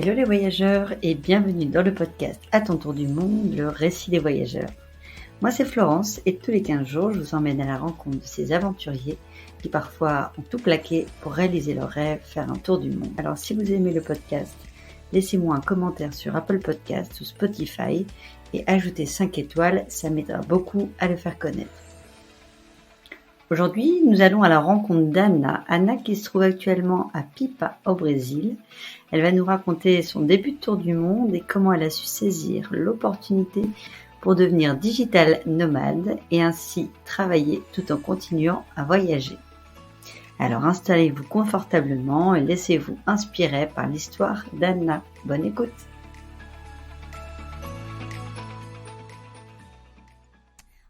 Hello les voyageurs et bienvenue dans le podcast À ton tour du monde, le récit des voyageurs. Moi c'est Florence et tous les 15 jours je vous emmène à la rencontre de ces aventuriers qui parfois ont tout plaqué pour réaliser leurs rêves, faire un tour du monde. Alors si vous aimez le podcast, laissez-moi un commentaire sur Apple Podcasts ou Spotify et ajoutez 5 étoiles, ça m'aidera beaucoup à le faire connaître. Aujourd'hui, nous allons à la rencontre d'Anna. Anna qui se trouve actuellement à Pipa au Brésil. Elle va nous raconter son début de tour du monde et comment elle a su saisir l'opportunité pour devenir digital nomade et ainsi travailler tout en continuant à voyager. Alors installez-vous confortablement et laissez-vous inspirer par l'histoire d'Anna. Bonne écoute!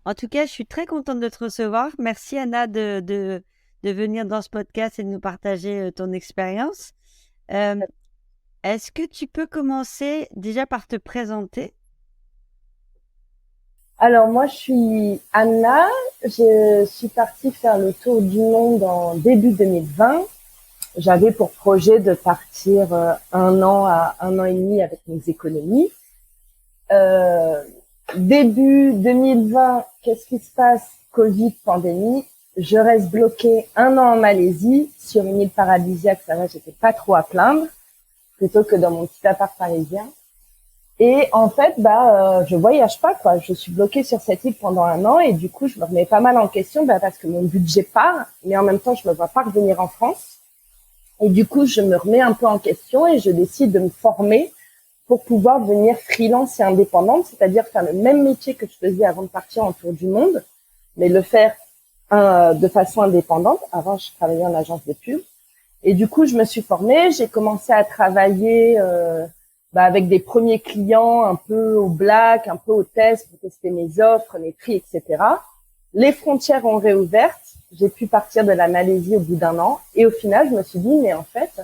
En tout cas, je suis très contente de te recevoir. Merci Anna de venir dans ce podcast et de nous partager ton expérience. Est-ce que tu peux commencer déjà par te présenter? Alors moi, je suis Anna. Je suis partie faire le tour du monde en début 2020. J'avais pour projet de partir 1 an à 1 an et demi avec mes économies. Début 2020, qu'est-ce qui se passe? Covid, pandémie. Je reste bloquée 1 an en Malaisie sur une île paradisiaque. Ça va, j'étais pas trop à plaindre, plutôt que dans mon petit appart parisien. Et en fait, je voyage pas, quoi. Je suis bloquée sur cette île pendant 1 an et du coup, je me remets pas mal en question, parce que mon budget part, mais en même temps, je me vois pas revenir en France. Et du coup, je me remets un peu en question et je décide de me former pour pouvoir devenir freelance et indépendante, c'est-à-dire faire le même métier que je faisais avant de partir en tour du monde, mais le faire de façon indépendante. Avant, je travaillais en agence de pub. Et du coup, je me suis formée, j'ai commencé à travailler avec des premiers clients un peu au black, un peu au test pour tester mes offres, mes prix, etc. Les frontières ont réouvert, j'ai pu partir de la Malaisie au bout d'1 an et au final, je me suis dit, mais en fait,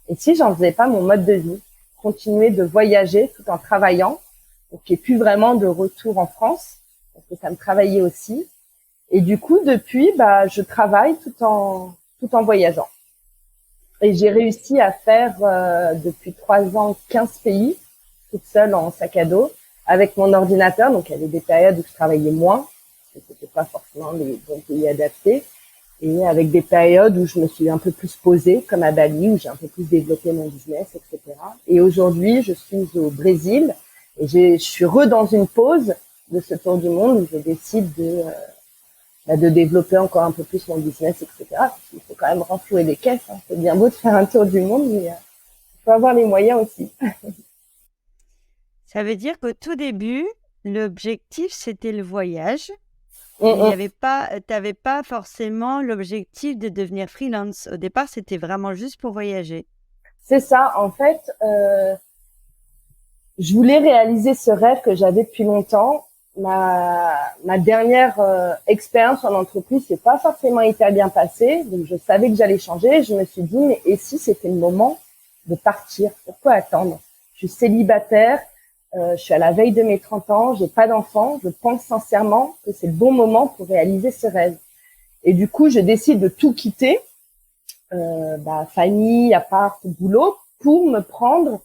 et si j'en faisais pas mon mode de vie, continuer de voyager tout en travaillant, donc qu'il n'y ait plus vraiment de retour en France, parce que ça me travaillait aussi. Et du coup, depuis, je travaille tout en voyageant. Et j'ai réussi à faire depuis 3 ans 15 pays, toute seule en sac à dos, avec mon ordinateur. Donc, il y avait des périodes où je travaillais moins, parce que c'était pas forcément les bons pays adaptés. Et avec des périodes où je me suis un peu plus posée, comme à Bali, où j'ai un peu plus développé mon business, etc. Et aujourd'hui, je suis au Brésil et je suis dans une pause de ce tour du monde où je décide de développer encore un peu plus mon business, etc. Parce qu'il faut quand même renflouer les caisses. Hein. C'est bien beau de faire un tour du monde, mais il faut avoir les moyens aussi. Ça veut dire qu'au tout début, l'objectif, c'était le voyage. Mais t'avais pas forcément l'objectif de devenir freelance. Au départ, c'était vraiment juste pour voyager. C'est ça. En fait, je voulais réaliser ce rêve que j'avais depuis longtemps. Ma dernière expérience en entreprise, c'est pas forcément hyper bien passé, donc je savais que j'allais changer. Je me suis dit, mais et si c'était le moment de partir? Pourquoi attendre? Je suis célibataire, je suis à la veille de mes 30 ans, j'ai pas d'enfant. Je pense sincèrement que c'est le bon moment pour réaliser ce rêve. Et du coup, je décide de tout quitter, famille, appart, boulot, pour me prendre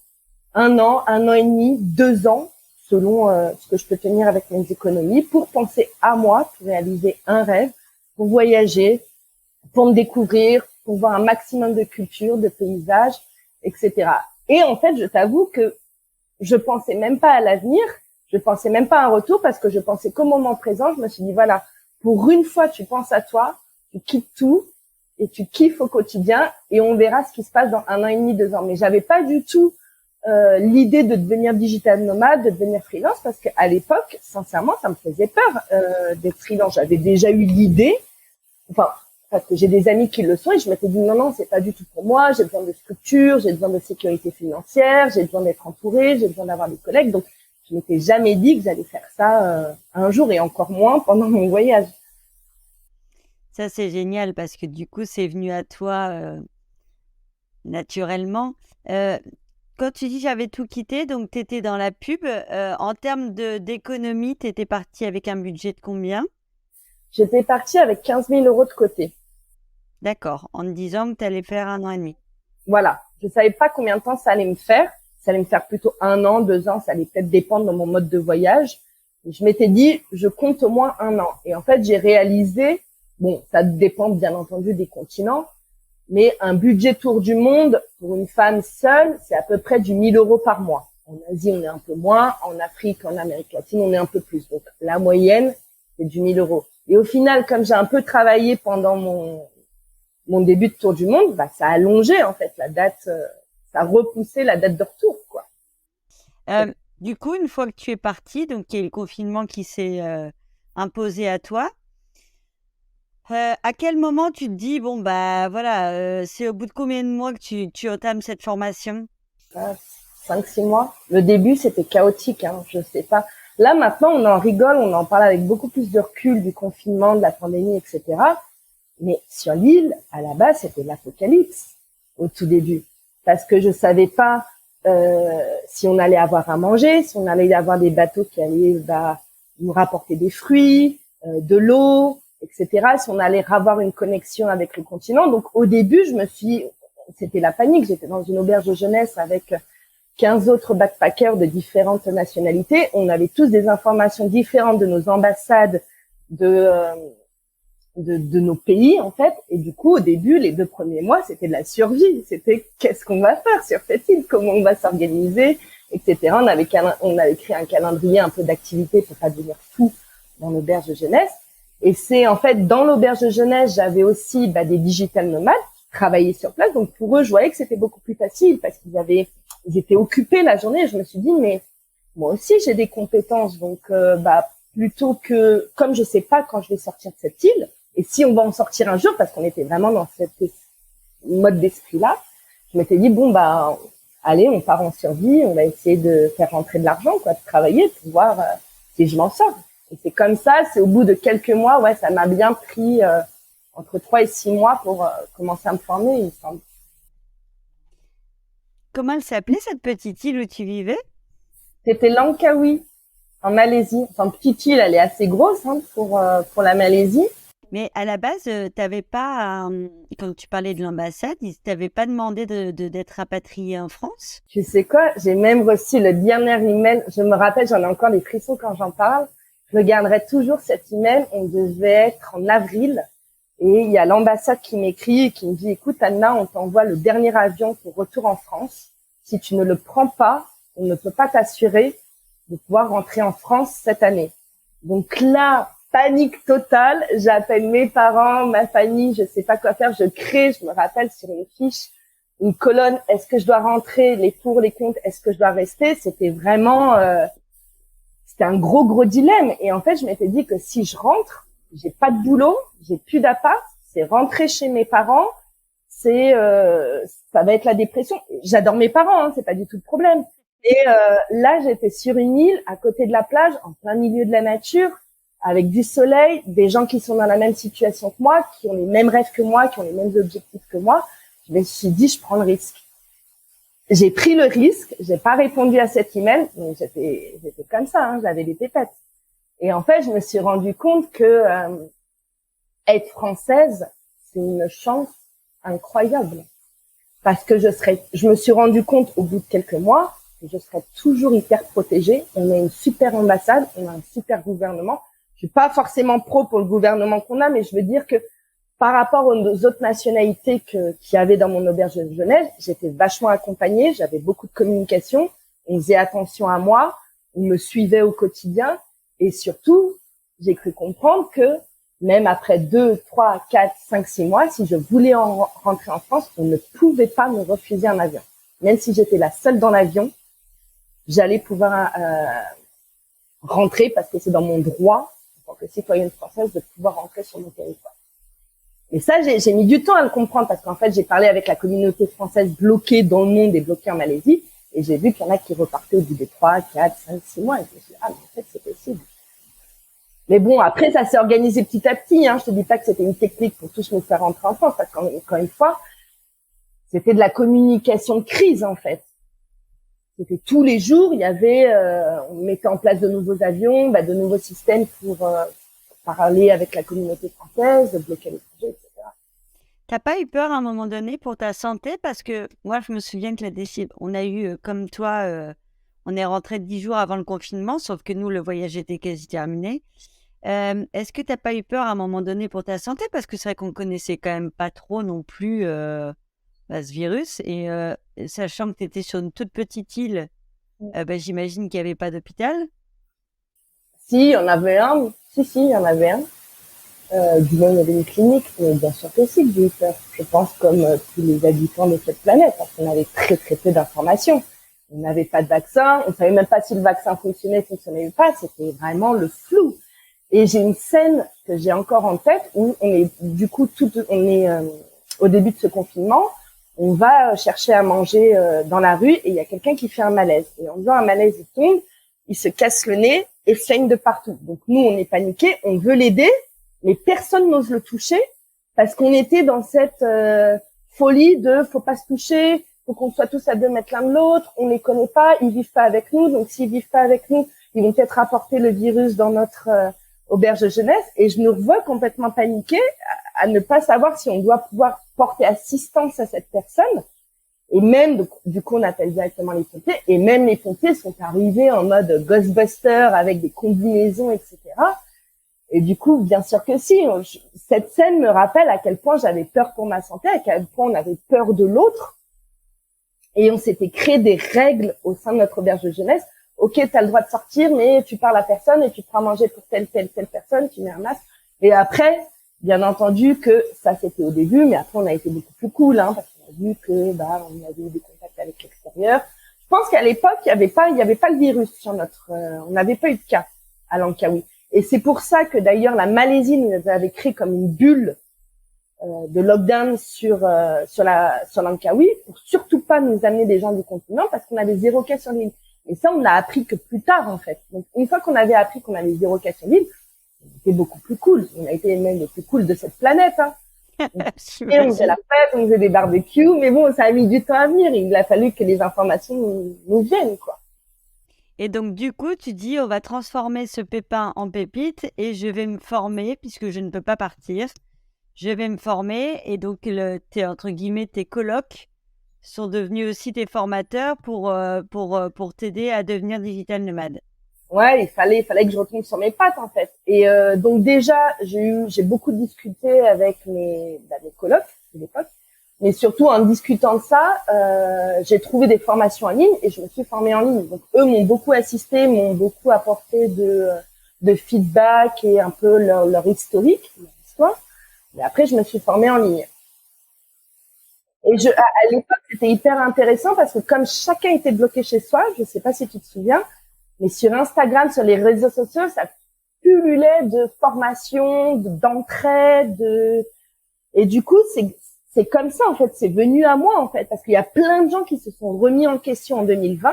1 an, 1 an et demi, 2 ans, selon ce que je peux tenir avec mes économies, pour penser à moi, pour réaliser un rêve, pour voyager, pour me découvrir, pour voir un maximum de culture, de paysages, etc. Et en fait, je t'avoue que je pensais même pas à l'avenir, je pensais même pas à un retour, parce que je pensais qu'au moment présent, je me suis dit, voilà, pour une fois, tu penses à toi, tu quittes tout, et tu kiffes au quotidien, et on verra ce qui se passe dans 1 an et demi, 2 ans. Mais j'avais pas du tout l'idée de devenir digital nomade, de devenir freelance, parce qu'à l'époque, sincèrement, ça me faisait peur d'être freelance. J'avais déjà eu l'idée, parce que j'ai des amis qui le sont, et je m'étais dit non, c'est pas du tout pour moi. J'ai besoin de structure, j'ai besoin de sécurité financière, j'ai besoin d'être entourée, j'ai besoin d'avoir des collègues. Donc, je m'étais jamais dit que j'allais faire ça un jour, et encore moins pendant mon voyage. Ça, c'est génial parce que du coup, c'est venu à toi naturellement. Quand tu dis j'avais tout quitté, donc tu étais dans la pub, en termes d'économie, tu étais partie avec un budget de combien? J'étais partie avec 15 000 euros de côté. D'accord, en te disant que tu allais faire 1 an et demi. Voilà. Je savais pas combien de temps ça allait me faire. ça allait me faire plutôt 1 an, 2 ans, ça allait peut-être dépendre de mon mode de voyage. Et je m'étais dit, je compte au moins 1 an. Et en fait, j'ai réalisé, bon, ça dépend bien entendu des continents, mais un budget tour du monde pour une femme seule, c'est à peu près du 1 000 € par mois. En Asie, on est un peu moins. En Afrique, en Amérique latine, on est un peu plus. Donc, la moyenne, c'est du 1 000 €. Et au final, comme j'ai un peu travaillé pendant mon début de tour du monde, bah, ça a allongé, en fait, la date, ça a repoussé la date de retour, quoi. Du coup, une fois que tu es partie, donc il y a le confinement qui s'est imposé à toi, à quel moment tu te dis, bon, bah voilà, c'est au bout de combien de mois que tu entames cette formation? 5-6 mois. Le début, c'était chaotique, hein, je sais pas. Là, maintenant, on en rigole, on en parle avec beaucoup plus de recul du confinement, de la pandémie, etc. Mais sur l'île, à la base, c'était l'apocalypse au tout début. Parce que je savais pas si on allait avoir à manger, si on allait avoir des bateaux qui allaient nous rapporter des fruits, de l'eau, etc. Si on allait avoir une connexion avec le continent. Donc au début, c'était la panique. J'étais dans une auberge de jeunesse avec 15 autres backpackers de différentes nationalités. On avait tous des informations différentes de nos ambassades, de nos pays, en fait. Et du coup, au début, les 2 premiers mois, c'était de la survie. C'était qu'est-ce qu'on va faire sur cette île, comment on va s'organiser, etc. On avait créé un calendrier un peu d'activités pour pas devenir fou dans l'auberge de jeunesse. Et c'est en fait, dans l'auberge de jeunesse, j'avais aussi des digital nomades qui travaillaient sur place. Donc pour eux, je voyais que c'était beaucoup plus facile parce ils étaient occupés la journée. Et je me suis dit, mais moi aussi, j'ai des compétences. Donc, plutôt que, comme je sais pas quand je vais sortir de cette île, et si on va en sortir un jour, parce qu'on était vraiment dans cette mode d'esprit-là, je m'étais dit, bon, allez, on part en survie, on va essayer de faire rentrer de l'argent, quoi, de travailler pour voir si je m'en sors. Et c'est comme ça, c'est au bout de quelques mois, ouais, ça m'a bien pris entre 3 et 6 mois pour commencer à me former, il me semble. Comment elle s'appelait cette petite île où tu vivais? C'était Langkawi, en Malaisie. Enfin, petite île, elle est assez grosse pour la Malaisie. Mais à la base, t'avais pas, quand tu parlais de l'ambassade, ils t'avaient pas demandé d'être rapatrié en France? Tu sais quoi? J'ai même reçu le dernier email. Je me rappelle, j'en ai encore des frissons quand j'en parle. Je garderai toujours cet email. On devait être en avril. Et il y a l'ambassade qui m'écrit et qui me dit, écoute, Anna, on t'envoie le dernier avion pour retour en France. Si tu ne le prends pas, on ne peut pas t'assurer de pouvoir rentrer en France cette année. Donc là, panique totale. J'appelle mes parents, ma famille, je sais pas quoi faire. Je me rappelle sur une fiche, une colonne, est-ce que je dois rentrer, les pour, les contre, est-ce que je dois rester? C'était vraiment, c'était un gros dilemme. Et en fait, je m'étais dit que si je rentre, j'ai pas de boulot, j'ai plus d'appart, c'est rentrer chez mes parents, ça va être la dépression. J'adore mes parents, hein, c'est pas du tout le problème. Et là, j'étais sur une île, à côté de la plage, en plein milieu de la nature, avec du soleil, des gens qui sont dans la même situation que moi, qui ont les mêmes rêves que moi, qui ont les mêmes objectifs que moi. Je me suis dit, je prends le risque. J'ai pris le risque, j'ai pas répondu à cet email, donc j'étais comme ça, hein, j'avais des pépettes. Et en fait, je me suis rendu compte que être française, c'est une chance incroyable. Parce que je me suis rendu compte au bout de quelques mois que je serais toujours hyper protégée. On a une super ambassade, on a un super gouvernement. Je suis pas forcément pro pour le gouvernement qu'on a, mais je veux dire que par rapport aux autres nationalités qu'il y avait dans mon auberge de jeunesse, j'étais vachement accompagnée, j'avais beaucoup de communication, on faisait attention à moi, on me suivait au quotidien, et surtout, j'ai cru comprendre que même après 2, 3, 4, 5, 6 mois, si je voulais rentrer en France, on ne pouvait pas me refuser un avion. Même si j'étais la seule dans l'avion, j'allais pouvoir rentrer parce que c'est dans mon droit, en tant que citoyenne française, de pouvoir rentrer sur mon territoire. Et ça, j'ai mis du temps à le comprendre parce qu'en fait, j'ai parlé avec la communauté française bloquée dans le monde et bloquée en Malaisie, et j'ai vu qu'il y en a qui repartaient au bout des 3, 4, 5, 6 mois. Et je me suis dit, mais en fait, c'est possible. Mais bon, après, ça s'est organisé petit à petit. Hein. Je te dis pas que c'était une technique pour tous nous faire rentrer en France, parce qu'encore une fois, c'était de la communication de crise, en fait. C'était tous les jours, il y avait, on mettait en place de nouveaux avions, de nouveaux systèmes pour parler avec la communauté française, bloquer les projets, etc. T'as pas eu peur à un moment donné pour ta santé? Parce que moi, je me souviens que on a eu, comme toi, on est rentré 10 jours avant le confinement, sauf que nous, le voyage était quasi terminé. Est-ce que t'as pas eu peur à un moment donné pour ta santé? Parce que c'est vrai qu'on connaissait quand même pas trop non plus ce virus. Et sachant que tu étais sur une toute petite île, j'imagine qu'il n'y avait pas d'hôpital. Si, il y en avait un. Si, il y en avait un. Du moins, il y avait une clinique, mais bien sûr que si, j'ai eu peur. Je pense comme tous les habitants de cette planète, parce qu'on avait très très peu d'informations. On n'avait pas de vaccin, on savait même pas si le vaccin fonctionnait pas, c'était vraiment le flou. Et j'ai une scène que j'ai encore en tête où on est, du coup, au début de ce confinement, on va chercher à manger dans la rue et il y a quelqu'un qui fait un malaise. Et en faisant un malaise, il tombe, il se casse le nez et saigne de partout. Donc nous, on est paniqués, on veut l'aider, mais personne n'ose le toucher parce qu'on était dans cette folie de faut pas se toucher, faut qu'on soit tous à 2 mètres l'un de l'autre, on les connaît pas, ils vivent pas avec nous, donc s'ils vivent pas avec nous, ils vont peut-être apporter le virus dans notre auberge de jeunesse. Et je nous revois complètement paniqués à ne pas savoir si on doit pouvoir porter assistance à cette personne. Et même, du coup, on appelle directement les pompiers. Et même les pompiers sont arrivés en mode Ghostbuster avec des combinaisons, etc. Et du coup, bien sûr que si. Cette scène me rappelle à quel point j'avais peur pour ma santé, à quel point on avait peur de l'autre. Et on s'était créé des règles au sein de notre auberge de jeunesse. Ok, t'as le droit de sortir, mais tu parles à personne et tu te prends à manger pour telle personne, tu mets un masque. Et après, bien entendu que ça c'était au début, mais après on a été beaucoup plus cool, parce qu'on a vu que on avait eu des contacts avec l'extérieur. Je pense qu'à l'époque il y avait pas le virus sur on n'avait pas eu de cas à Langkawi. Et c'est pour ça que d'ailleurs la Malaisie nous avait créé comme une bulle de lockdown sur Langkawi pour surtout pas nous amener des gens du continent parce qu'on avait 0 cas sur l'île. Et ça, on l'a appris que plus tard, en fait. Donc, une fois qu'on avait appris qu'on avait 0 cas sur l'île, on était beaucoup plus cool. On a été même les plus cool de cette planète, Et on faisait la fête, on faisait des barbecues, mais bon, ça a mis du temps à venir. Il a fallu que les informations nous viennent, quoi. Et donc, du coup, tu dis, on va transformer ce pépin en pépite et je vais me former, puisque je ne peux pas partir. Je vais me former et donc, entre guillemets, tes colocs sont devenus aussi tes formateurs pour t'aider à devenir digital nomade. Ouais, il fallait que je retombe sur mes pattes, en fait. Et donc déjà, j'ai beaucoup discuté avec mes colocs de l'époque, mais surtout en discutant de ça, j'ai trouvé des formations en ligne et je me suis formée en ligne. Donc eux m'ont beaucoup assisté, m'ont beaucoup apporté de feedback et un peu leur historique, leur histoire. Et après, je me suis formée en ligne. Et à l'époque, c'était hyper intéressant parce que comme chacun était bloqué chez soi, je sais pas si tu te souviens, mais sur Instagram, sur les réseaux sociaux, ça pullulait de formations, d'entraide, et du coup, c'est comme ça, en fait, c'est venu à moi, en fait, parce qu'il y a plein de gens qui se sont remis en question en 2020,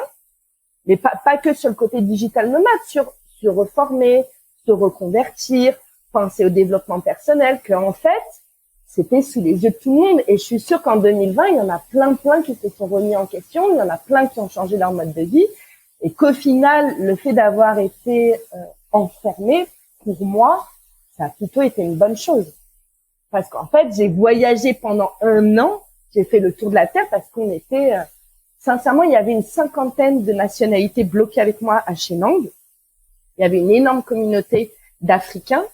mais pas que sur le côté digital nomade, sur se reformer, se reconvertir, penser au développement personnel, qu'en fait, c'était sous les yeux de tout le monde. Et je suis sûre qu'en 2020, il y en a plein qui se sont remis en question. Il y en a plein qui ont changé leur mode de vie. Et qu'au final, le fait d'avoir été enfermé, pour moi, ça a plutôt été une bonne chose. Parce qu'en fait, j'ai voyagé pendant 1 an. J'ai fait le tour de la Terre parce qu'on était... sincèrement, il y avait une 50aine de nationalités bloquées avec moi à Chenang. Il y avait une énorme communauté d'Africains.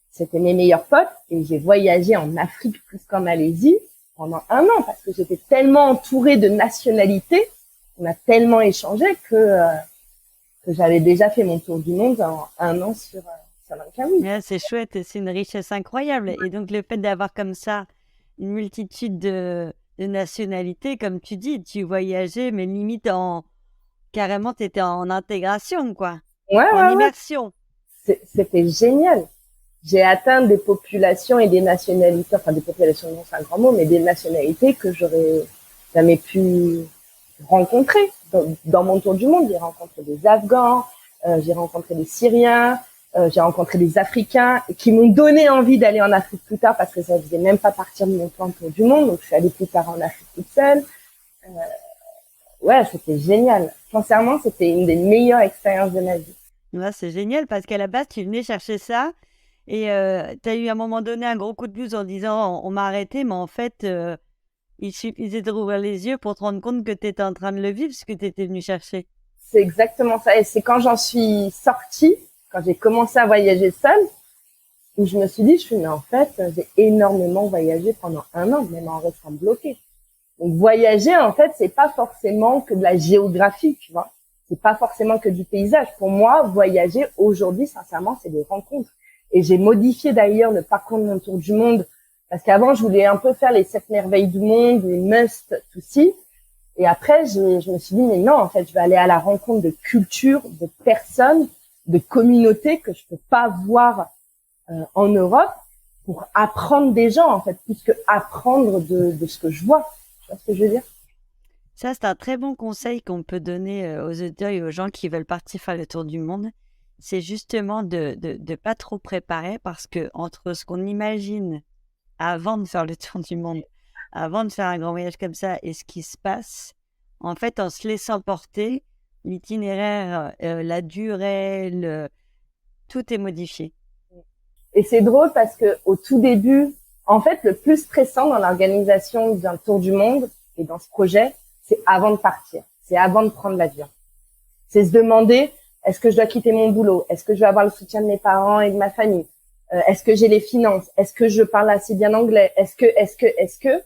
C'était mes meilleurs potes et j'ai voyagé en Afrique plus qu'en Malaisie pendant 1 an parce que j'étais tellement entourée de nationalités, on a tellement échangé que j'avais déjà fait mon tour du monde en 1 an sur Langkawi. Ouais, c'est chouette et c'est une richesse incroyable. Et donc, le fait d'avoir comme ça une multitude de nationalités, comme tu dis, tu voyageais, mais limite carrément, tu étais en intégration, quoi. En immersion. Ouais. C'était génial. J'ai atteint des populations et des nationalités, enfin des populations, non, c'est un grand mot, mais des nationalités que j'aurais jamais pu rencontrer. Dans mon tour du monde, j'ai rencontré des Afghans, j'ai rencontré des Syriens, j'ai rencontré des Africains qui m'ont donné envie d'aller en Afrique plus tard parce que ça faisait même pas partir de mon plan tour du monde, donc je suis allée plus tard en Afrique toute seule. Ouais, c'était génial. Sincèrement, c'était une des meilleures expériences de ma vie. Ouais, c'est génial parce qu'à la base, tu venais chercher ça. Et tu as eu à un moment donné un gros coup de blues en disant on m'a arrêté, mais en fait, il suffisait de rouvrir les yeux pour te rendre compte que tu étais en train de le vivre, ce que tu étais venu chercher. C'est exactement ça. Et c'est quand j'en suis sortie, quand j'ai commencé à voyager seule, où je me suis dit, mais en fait, j'ai énormément voyagé pendant 1 an, même en restant bloquée. Donc voyager, en fait, c'est pas forcément que de la géographie, tu vois. C'est pas forcément que du paysage. Pour moi, voyager aujourd'hui, sincèrement, c'est des rencontres. Et j'ai modifié d'ailleurs le parcours de mon tour du monde, parce qu'avant, je voulais un peu faire les 7 merveilles du monde, les must to see. Et après, je me suis dit, mais non, en fait, je vais aller à la rencontre de cultures, de personnes, de communautés que je peux pas voir en Europe pour apprendre des gens, en fait, plus que apprendre de ce que je vois. Tu vois ce que je veux dire? Ça, c'est un très bon conseil qu'on peut donner aux auditeurs et aux gens qui veulent partir faire le tour du monde. C'est justement de pas trop préparer parce que entre ce qu'on imagine avant de faire le tour du monde, avant de faire un grand voyage comme ça et ce qui se passe, en fait, en se laissant porter, l'itinéraire, la durée, tout est modifié. Et c'est drôle parce que au tout début, en fait, le plus stressant dans l'organisation d'un tour du monde et dans ce projet, c'est avant de partir. C'est avant de prendre l'avion. C'est se demander, est-ce que je dois quitter mon boulot? Est-ce que je vais avoir le soutien de mes parents et de ma famille? Est-ce que j'ai les finances? Est-ce que je parle assez bien anglais? Est-ce que?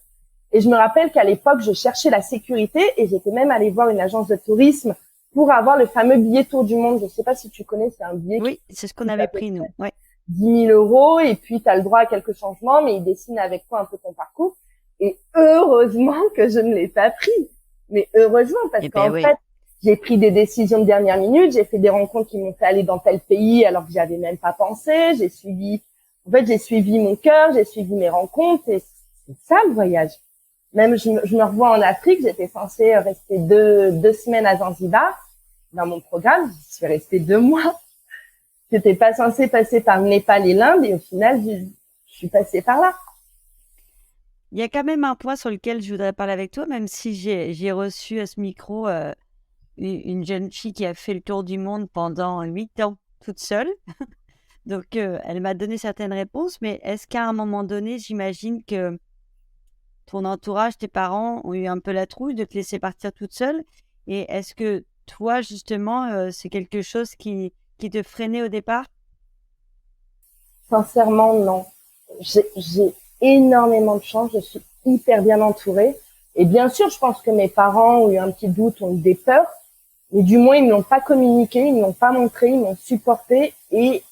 Et je me rappelle qu'à l'époque, je cherchais la sécurité et j'étais même allée voir une agence de tourisme pour avoir le fameux billet Tour du Monde. Je sais pas si tu connais, c'est un billet Oui, c'est ce qu'on avait pris, nous. Ouais. 10 000 euros et puis tu as le droit à quelques changements, mais ils dessinent avec toi un peu ton parcours. Et heureusement que je ne l'ai pas pris. Mais heureusement, parce qu'en fait, j'ai pris des décisions de dernière minute, j'ai fait des rencontres qui m'ont fait aller dans tel pays alors que j'y avais même pas pensé, j'ai suivi mon cœur, j'ai suivi mes rencontres et c'est ça le voyage. Même je me revois en Afrique, j'étais censée rester deux semaines à Zanzibar dans mon programme, j'y suis restée 2 mois. J'étais pas censée passer par le Népal et l'Inde et au final, je suis passée par là. Il y a quand même un point sur lequel je voudrais parler avec toi, même si j'ai reçu à ce micro une jeune fille qui a fait le tour du monde pendant 8 ans toute seule. Donc, elle m'a donné certaines réponses, mais est-ce qu'à un moment donné, j'imagine que ton entourage, tes parents ont eu un peu la trouille de te laisser partir toute seule? Et est-ce que toi, justement, c'est quelque chose qui te freinait au départ? Sincèrement, non. J'ai énormément de chance, je suis hyper bien entourée. Et bien sûr, je pense que mes parents ont eu un petit doute, ont eu des peurs, mais du moins, ils ne l'ont pas communiqué, ils ne l'ont pas montré, ils m'ont supporté et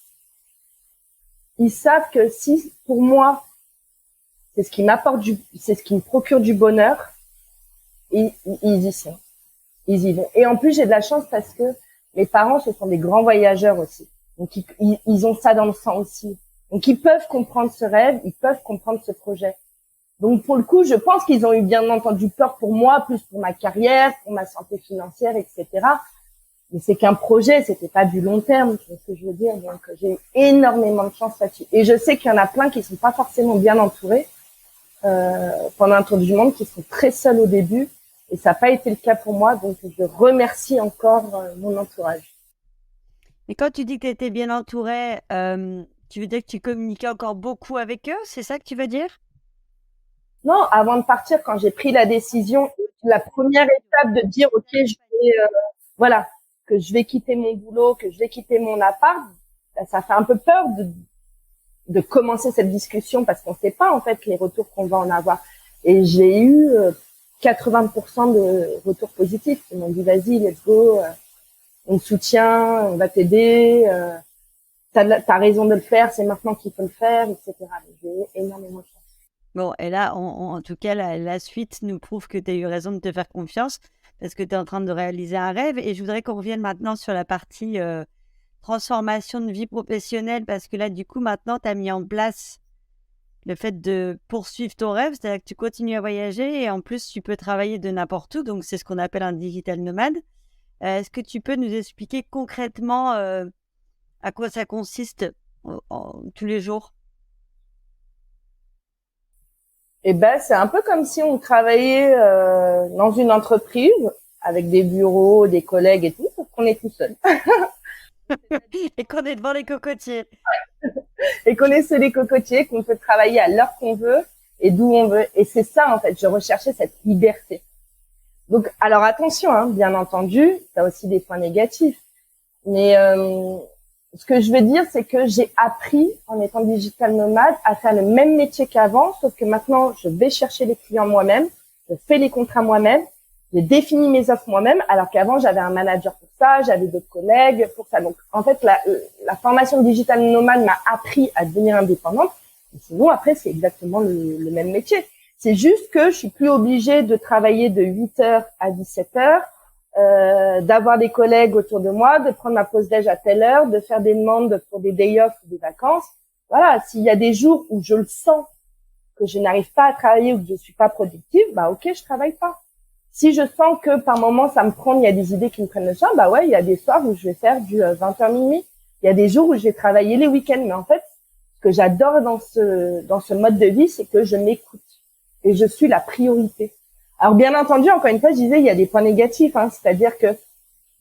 ils savent que si, pour moi, c'est ce qui c'est ce qui me procure du bonheur, ils y sont. Ils y vont. Et en plus, j'ai de la chance parce que mes parents, ce sont des grands voyageurs aussi. Donc, ils ont ça dans le sang aussi. Donc, ils peuvent comprendre ce rêve, ils peuvent comprendre ce projet. Donc, pour le coup, je pense qu'ils ont eu bien entendu peur pour moi, plus pour ma carrière, pour ma santé financière, etc. Mais c'est qu'un projet, c'était pas du long terme, tu vois ce que je veux dire. Donc, j'ai eu énormément de chance là-dessus. Et je sais qu'il y en a plein qui sont pas forcément bien entourés pendant un tour du monde, qui sont très seuls au début. Et ça n'a pas été le cas pour moi, donc je remercie encore mon entourage. Et quand tu dis que tu étais bien entourée, tu veux dire que tu communiquais encore beaucoup avec eux? C'est ça que tu veux dire? Non, avant de partir, quand j'ai pris la décision, la première étape de dire, OK, voilà, que je vais quitter mon boulot, que je vais quitter mon appart, ça fait un peu peur de commencer cette discussion parce qu'on ne sait pas en fait les retours qu'on va en avoir. Et j'ai eu 80% de retours positifs. Ils m'ont dit, vas-y, let's go, on te soutient, on va t'aider, t'as raison de le faire, c'est maintenant qu'il faut le faire, etc. J'ai eu énormément de chance. Bon, et là, en tout cas, la suite nous prouve que tu as eu raison de te faire confiance parce que tu es en train de réaliser un rêve. Et je voudrais qu'on revienne maintenant sur la partie transformation de vie professionnelle parce que là, du coup, maintenant, tu as mis en place le fait de poursuivre ton rêve, c'est-à-dire que tu continues à voyager et en plus, tu peux travailler de n'importe où. Donc, c'est ce qu'on appelle un digital nomade. Est-ce que tu peux nous expliquer concrètement à quoi ça consiste tous les jours? Et ben, c'est un peu comme si on travaillait dans une entreprise avec des bureaux, des collègues et tout, sauf qu'on est tout seul. Et qu'on est devant les cocotiers. et qu'on est sur les cocotiers, qu'on peut travailler à l'heure qu'on veut et d'où on veut. Et c'est ça, en fait, je recherchais cette liberté. Donc, alors attention, hein, bien entendu, ça a aussi des points négatifs. Mais ce que je veux dire, c'est que j'ai appris, en étant digital nomade, à faire le même métier qu'avant, sauf que maintenant, je vais chercher les clients moi-même, je fais les contrats moi-même, j'ai défini mes offres moi-même, alors qu'avant, j'avais un manager pour ça, j'avais d'autres collègues pour ça. Donc, en fait, la formation digital nomade m'a appris à devenir indépendante. Et sinon, après, c'est exactement le même métier. C'est juste que je suis plus obligée de travailler de 8h à 17h, d'avoir des collègues autour de moi, de prendre ma pause déj à telle heure, de faire des demandes pour des day off ou des vacances. Voilà, s'il y a des jours où je le sens que je n'arrive pas à travailler ou que je suis pas productive, bah ok, je travaille pas. Si je sens que par moment ça me prend, il y a des idées qui me prennent le soir, bah ouais, il y a des soirs où je vais faire du 20h minuit. Il y a des jours où je vais travailler les week-ends. Mais en fait, ce que j'adore dans ce mode de vie, c'est que je m'écoute et je suis la priorité. Alors bien entendu, encore une fois, je disais, il y a des points négatifs, hein, c'est-à-dire que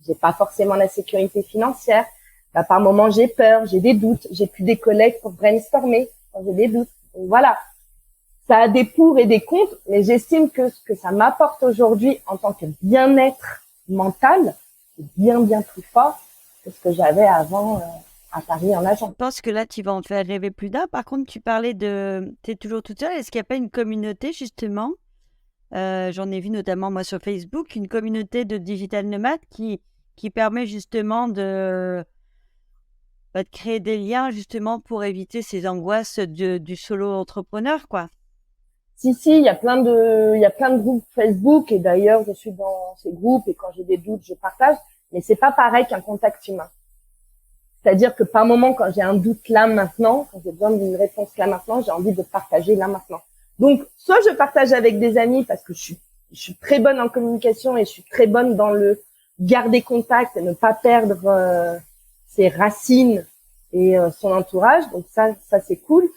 j'ai pas forcément la sécurité financière. Bah, par moment, j'ai peur, j'ai des doutes, j'ai plus des collègues pour brainstormer quand j'ai des doutes. Donc, voilà, ça a des pour et des contre, mais j'estime que ce que ça m'apporte aujourd'hui en tant que bien-être mental, c'est bien bien plus fort que ce que j'avais avant à Paris en agence. Je pense que là, tu vas en faire rêver plus d'un. Par contre, tu parlais de... Tu es toujours toute seule. Est-ce qu'il n'y a pas une communauté, justement? J'en ai vu notamment, moi, sur Facebook, une communauté de digital nomades qui permet justement de créer des liens, justement, pour éviter ces angoisses du solo entrepreneur, quoi. Si, il y a plein de groupes Facebook et d'ailleurs, je suis dans ces groupes et quand j'ai des doutes, je partage. Mais c'est pas pareil qu'un contact humain. C'est-à-dire que par moment, quand j'ai un doute là maintenant, quand j'ai besoin d'une réponse là maintenant, j'ai envie de partager là maintenant. Donc, soit je partage avec des amis parce que je suis très bonne en communication et je suis très bonne dans le garder contact et ne pas perdre ses racines et son entourage. Donc ça c'est cool.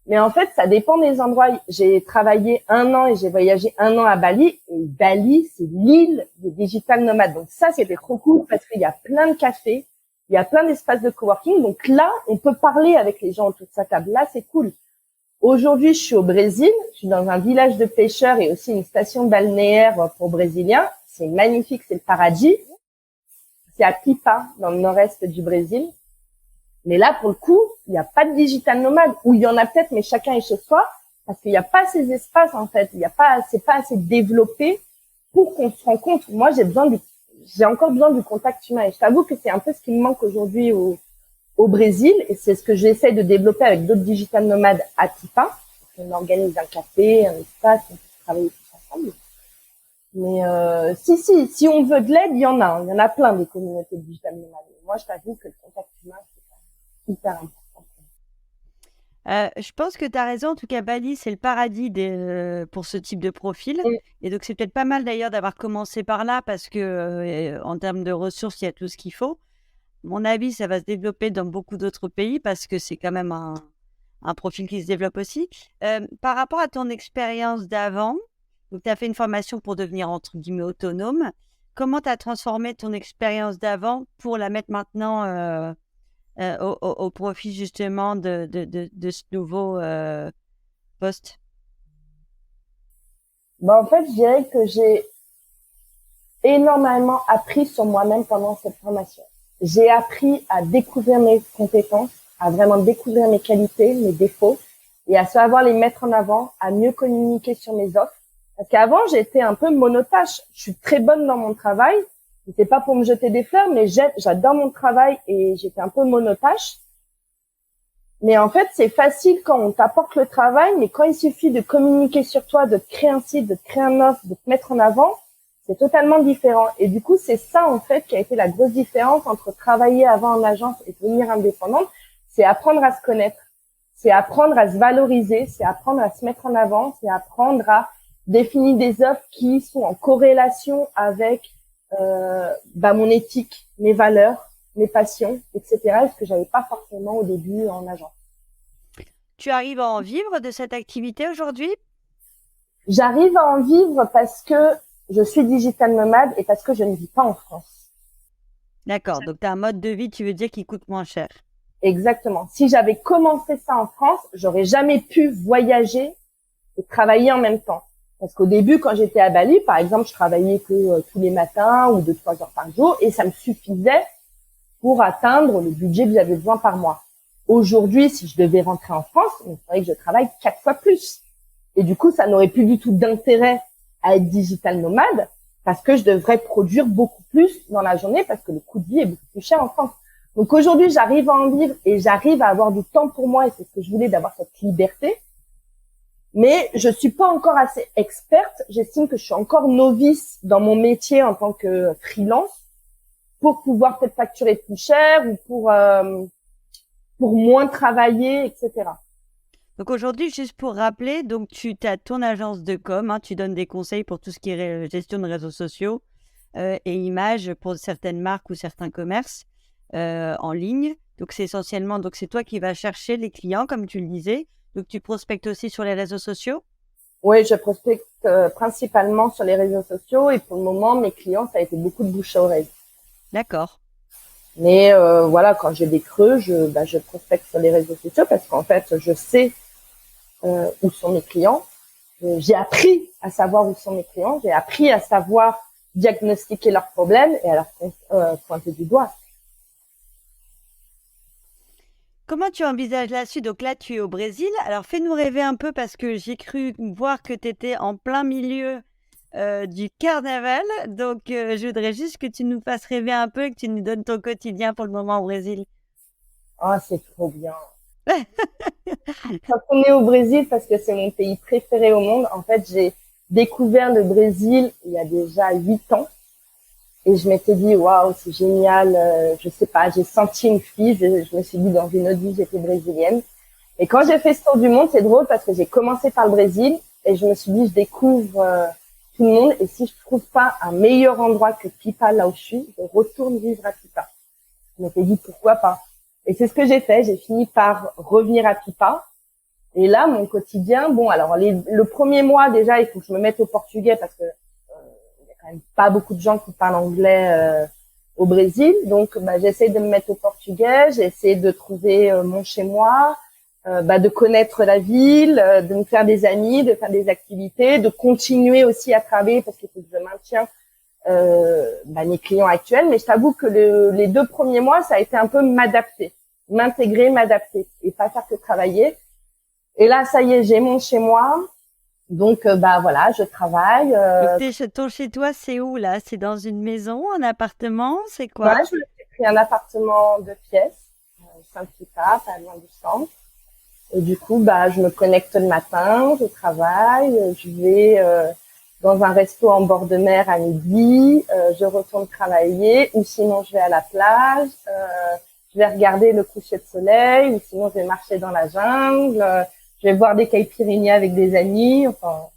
Mais en fait, ça dépend des endroits. J'ai travaillé 1 an et j'ai voyagé 1 an à Bali. Et Bali, c'est l'île des digital nomades. Donc ça, c'était trop cool parce qu'il y a plein de cafés, il y a plein d'espaces de coworking. Donc là, on peut parler avec les gens autour de sa table. Là, c'est cool. Aujourd'hui, je suis au Brésil. Je suis dans un village de pêcheurs et aussi une station balnéaire pour Brésiliens. C'est magnifique, c'est le paradis. C'est à Pipa, dans le nord-est du Brésil. Mais là, pour le coup, il n'y a pas de digital nomade, ou il y en a peut-être, mais chacun est chez soi, parce qu'il n'y a pas ces espaces, en fait. C'est pas assez développé pour qu'on se rencontre. Moi, j'ai encore besoin du contact humain. Et je t'avoue que c'est un peu ce qui me manque aujourd'hui au Brésil, et c'est ce que j'essaie de développer avec d'autres digital nomades à Pipa. On organise un café, un espace, on peut travailler tous ensemble. Mais si on veut de l'aide, il y en a. Il y en a plein des communautés de digital nomades. Moi, je t'avoue que le contact humain, hyper important. Je pense que tu as raison. En tout cas, Bali, c'est le paradis pour ce type de profil. Oui. Et donc, c'est peut-être pas mal d'ailleurs d'avoir commencé par là parce que en termes de ressources, il y a tout ce qu'il faut. À mon avis, ça va se développer dans beaucoup d'autres pays parce que c'est quand même un profil qui se développe aussi. Par rapport à ton expérience d'avant, donc tu as fait une formation pour devenir entre guillemets autonome. Comment tu as transformé ton expérience d'avant pour la mettre maintenant au profit justement de ce nouveau poste? En fait, je dirais que j'ai énormément appris sur moi-même pendant cette formation. J'ai appris à découvrir mes compétences, à vraiment découvrir mes qualités, mes défauts, et à savoir les mettre en avant, à mieux communiquer sur mes offres. Parce qu'avant, j'étais un peu monotâche. Je suis très bonne dans mon travail. C'était pas pour me jeter des fleurs, mais j'adore mon travail et j'étais un peu monotâche. Mais en fait, c'est facile quand on t'apporte le travail, mais quand il suffit de communiquer sur toi, de te créer un site, de te créer un offre, de te mettre en avant, c'est totalement différent. Et du coup, c'est ça, en fait, qui a été la grosse différence entre travailler avant en agence et devenir indépendante. C'est apprendre à se connaître. C'est apprendre à se valoriser. C'est apprendre à se mettre en avant. C'est apprendre à définir des offres qui sont en corrélation avec mon éthique, mes valeurs, mes passions, etc. Ce que j'avais pas forcément au début en agence. Tu arrives à en vivre de cette activité aujourd'hui? J'arrive à en vivre parce que je suis digital nomade et parce que je ne vis pas en France. D'accord, donc tu as un mode de vie, tu veux dire, qui coûte moins cher. Exactement. Si j'avais commencé ça en France, j'aurais jamais pu voyager et travailler en même temps. Parce qu'au début, quand j'étais à Bali, par exemple, je travaillais que tous les matins ou 2-3 heures par jour et ça me suffisait pour atteindre le budget que j'avais besoin par mois. Aujourd'hui, si je devais rentrer en France, il faudrait que je travaille 4 fois plus. Et du coup, ça n'aurait plus du tout d'intérêt à être digital nomade parce que je devrais produire beaucoup plus dans la journée parce que le coût de vie est beaucoup plus cher en France. Donc aujourd'hui, j'arrive à en vivre et j'arrive à avoir du temps pour moi et c'est ce que je voulais, d'avoir cette liberté. Mais je suis pas encore assez experte. J'estime que je suis encore novice dans mon métier en tant que freelance pour pouvoir peut-être facturer plus cher ou pour moins travailler, etc. Donc aujourd'hui, juste pour rappeler, donc tu as ton agence de com, hein, tu donnes des conseils pour tout ce qui est gestion de réseaux sociaux et images pour certaines marques ou certains commerces en ligne. Donc c'est essentiellement, donc c'est toi qui vas chercher les clients, comme tu le disais. Donc tu prospectes aussi sur les réseaux sociaux? Oui, je prospecte principalement sur les réseaux sociaux et pour le moment, mes clients, ça a été beaucoup de bouche à oreille. D'accord. Mais voilà, quand j'ai des creux, je prospecte sur les réseaux sociaux parce qu'en fait, je sais où sont mes clients. J'ai appris à savoir où sont mes clients. J'ai appris à savoir diagnostiquer leurs problèmes et à leur pointer du doigt. Comment tu envisages la suite? Donc là, tu es au Brésil. Alors, fais-nous rêver un peu parce que j'ai cru voir que tu étais en plein milieu du carnaval. Donc, je voudrais juste que tu nous fasses rêver un peu et que tu nous donnes ton quotidien pour le moment au Brésil. Ah, c'est trop bien. Quand on est au Brésil, parce que c'est mon pays préféré au monde, en fait, j'ai découvert le Brésil il y a déjà 8 ans. Et je m'étais dit, waouh, c'est génial. Je sais pas, j'ai senti une fille. Je me suis dit, dans une autre vie, j'étais brésilienne. Et quand j'ai fait ce tour du monde, c'est drôle parce que j'ai commencé par le Brésil et je me suis dit, je découvre tout le monde. Et si je trouve pas un meilleur endroit que Pipa, là où je suis, je retourne vivre à Pipa. Je m'étais dit, pourquoi pas? Et c'est ce que j'ai fait. J'ai fini par revenir à Pipa. Et là, mon quotidien, bon, alors le premier mois, déjà, il faut que je me mette au portugais parce que pas beaucoup de gens qui parlent anglais au Brésil, donc j'essaie de me mettre au portugais, j'essaie de trouver mon chez moi, de connaître la ville, de me faire des amis, de faire des activités, de continuer aussi à travailler parce qu'il faut que je maintiens mes clients actuels. Mais je t'avoue que les 2 premiers mois, ça a été un peu m'intégrer, m'adapter et pas faire que travailler. Et là, ça y est, j'ai mon chez moi. Donc, voilà, je travaille. Donc, ton chez toi, c'est où là? C'est dans une maison, un appartement? C'est quoi? Ouais, je me suis pris un appartement de pièces, 5 pas loin du centre. Et du coup, je me connecte le matin, je travaille, je vais dans un resto en bord de mer à midi, je retourne travailler, ou sinon je vais à la plage, je vais regarder le coucher de soleil, ou sinon je vais marcher dans la jungle. Je vais boire des caipirinhas avec des amis. Enfin.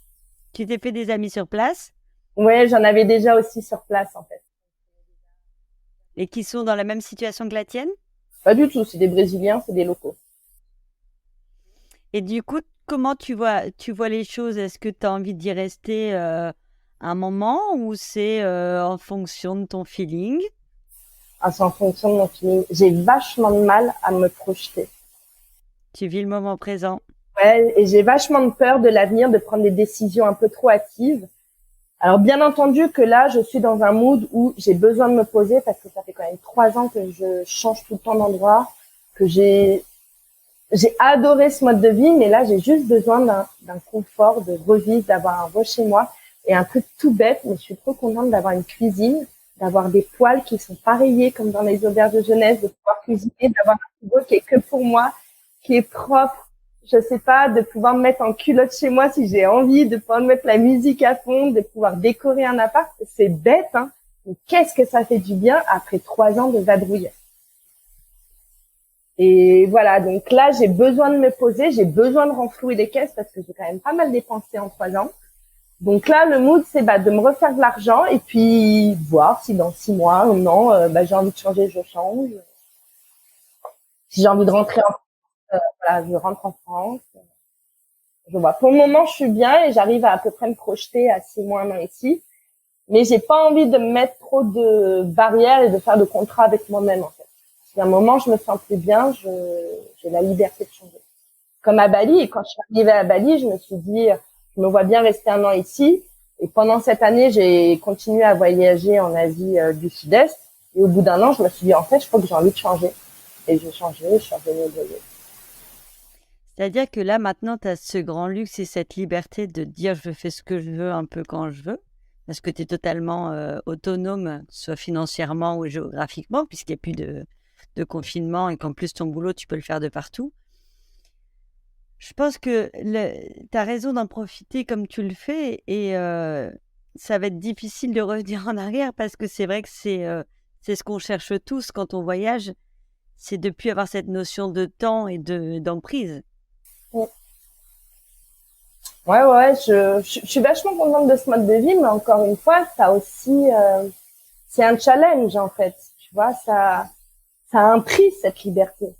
Tu t'es fait des amis sur place? Ouais, j'en avais déjà aussi sur place en fait. Et qui sont dans la même situation que la tienne? Pas du tout, c'est des Brésiliens, c'est des locaux. Et du coup, comment tu vois les choses? Est-ce que tu as envie d'y rester un moment ou c'est en fonction de ton feeling? Ah, c'est en fonction de mon feeling. J'ai vachement de mal à me projeter. Tu vis le moment présent. Ouais, et j'ai vachement de peur de l'avenir, de prendre des décisions un peu trop hâtives. Alors, bien entendu que là, je suis dans un mood où j'ai besoin de me poser parce que ça fait quand même 3 ans que je change tout le temps d'endroit, que j'ai adoré ce mode de vie, mais là, j'ai juste besoin d'un confort, de revivre, d'avoir un chez moi. Et un truc tout bête, mais je suis trop contente d'avoir une cuisine, d'avoir des poêles qui sont pas rayés comme dans les auberges de jeunesse, de pouvoir cuisiner, d'avoir un frigo qui est que pour moi, qui est propre. Je sais pas, de pouvoir me mettre en culotte chez moi si j'ai envie, de pouvoir me mettre la musique à fond, de pouvoir décorer un appart. C'est bête, hein. Mais qu'est-ce que ça fait du bien après 3 ans de vadrouille. Et voilà, donc là, j'ai besoin de me poser, j'ai besoin de renflouer les caisses parce que j'ai quand même pas mal dépensé en 3 ans. Donc là, le mood, c'est de me refaire de l'argent et puis voir si dans 6 mois, un an, j'ai envie de changer, je change. Si j'ai envie de rentrer voilà, je rentre en France. Je vois. Pour le moment, je suis bien et j'arrive à peu près me projeter à 6 mois, un an ici. Mais j'ai pas envie de me mettre trop de barrières et de faire de contrats avec moi-même, en fait. Si à un moment je me sens plus bien, j'ai la liberté de changer. Comme à Bali, et quand je suis arrivée à Bali, je me suis dit, je me vois bien rester 1 an ici. Et pendant cette année, j'ai continué à voyager en Asie du Sud-Est. Et au bout d'1 an, je me suis dit, en fait, je crois que j'ai envie de changer. Et j'ai changé, je suis revenue au Brésil. C'est-à-dire que là, maintenant, tu as ce grand luxe et cette liberté de dire je fais ce que je veux un peu quand je veux, parce que tu es totalement autonome, soit financièrement ou géographiquement, puisqu'il n'y a plus de confinement et qu'en plus ton boulot, tu peux le faire de partout. Je pense que tu as raison d'en profiter comme tu le fais et ça va être difficile de revenir en arrière parce que c'est vrai que c'est ce qu'on cherche tous quand on voyage, c'est de plus avoir cette notion de temps et d'emprise. Ouais, je suis vachement contente de ce mode de vie, mais encore une fois, ça aussi, c'est un challenge en fait. Tu vois, ça a un prix cette liberté.